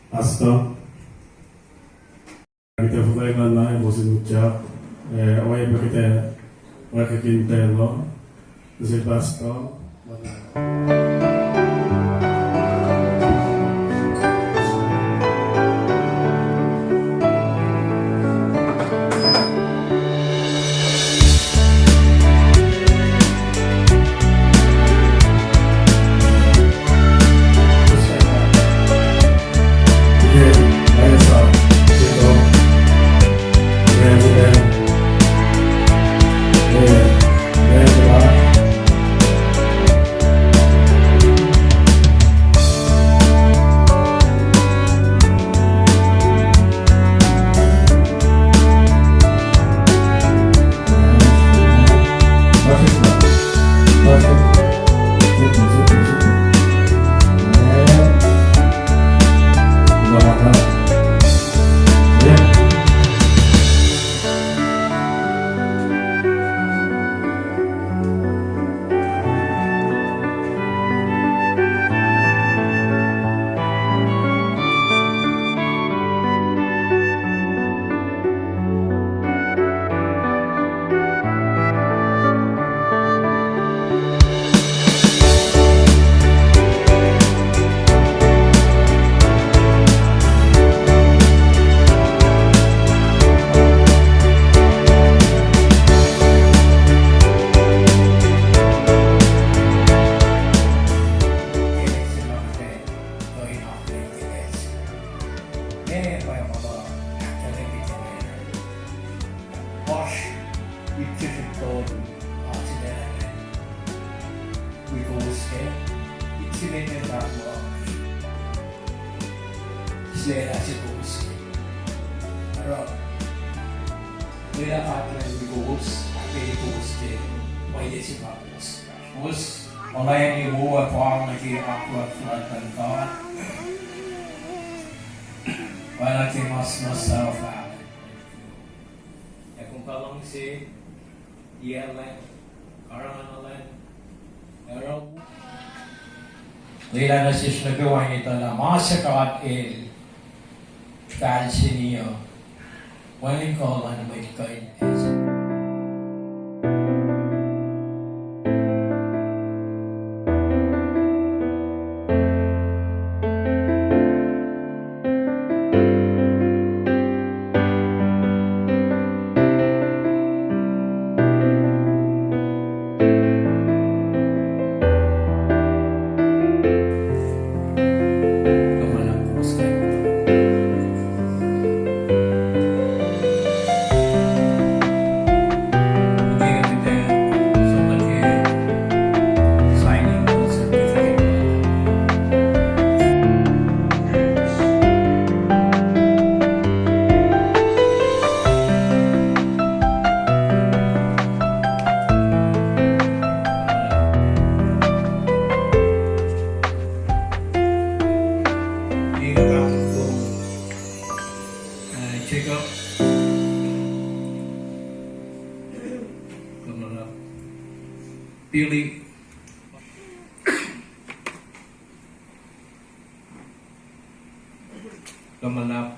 Hasta kita fukaikan na emosi ucap away pa kita makikintelo si Pasto Oleh ibu apa lagi aku akan kau, lagi mas out. Ya kung kalong si dia lain, orang lain, orang. Lila nasis nagawa ito na masakat fancy niyo. Waling ko lang may kain. Palik kemenap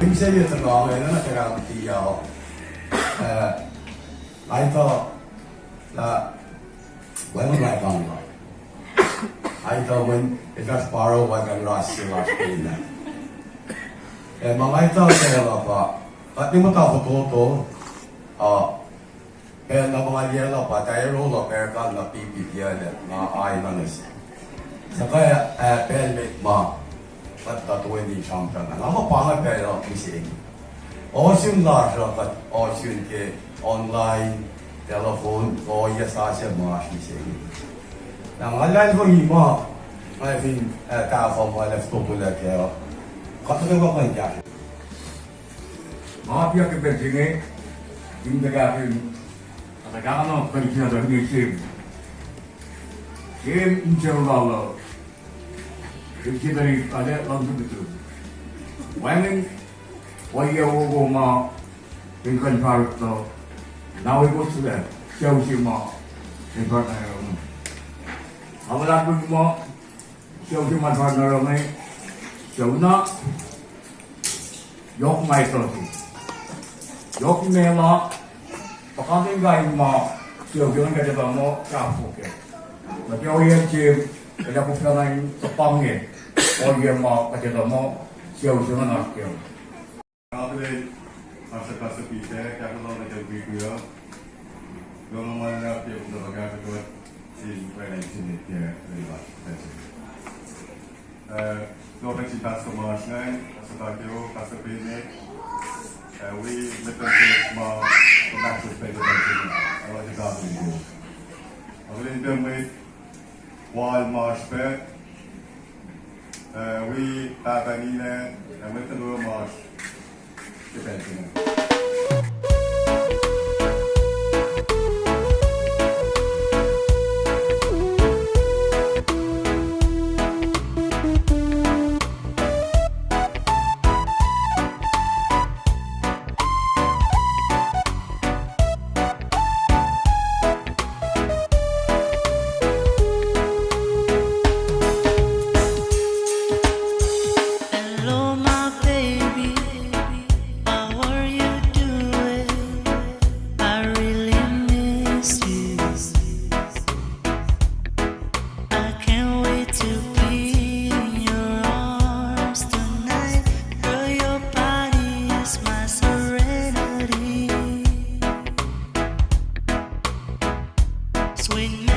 Bisa dia terbawa itu nak cakap dia. I thought that when was I gone? I thought when it got borrowed, I got lost in last in that. Mga ito kaya pa. At ni mo tapo to. Pero na mga yelo pa, tayo rolo, pero ka na pipipyan at mga ay nanis. Sa kaya, pelmet ma, at tatuwin di champion na. Ako pa nga pero mising. Ocean large at ocean ke online, telephone, o yasa siya mga mising. Nang alal ko ima, I think, tao mo alas popular kaya, katulad ko kayo dyan. Mga piyak ibensingi, yung nagagawin, nagkakano, kalisinado, hindi sim. Sim, insyaallah. Yung dari ada langsung itu. Wangen, waya wogo ma, tingkan parut to. Nawi ko sudah, siyaw si ma, tingkan na yun. Awalad mo mo, siyaw si ma parut na yun eh. Siyaw na, yok may to si. Yok mela, pakating gaya mo, siyaw yun kaya ba mo, kapok eh. Nagyaw yan si, kaya ko pala ng tapang eh. Oye mo, kasi mo, siyaw-siyaw na nakakyaw. Après, masa-masa pite, kaya ko na nagbibiyo. Yung naman na yung nabagagagot in 2019, yeah, very much. That's it. Doon si Pastor Mars ngayon, sa Tokyo, Pastor Pene. We live in this small, the massive thing of everything. I want to God in you. I will in them with Wild Marsh Pet. We Papanina and with the Lua Marsh. Depending. Hello, my baby. How are you doing? I really miss you. I can't wait to be in your arms tonight. Girl, your body is my serenity. Sweet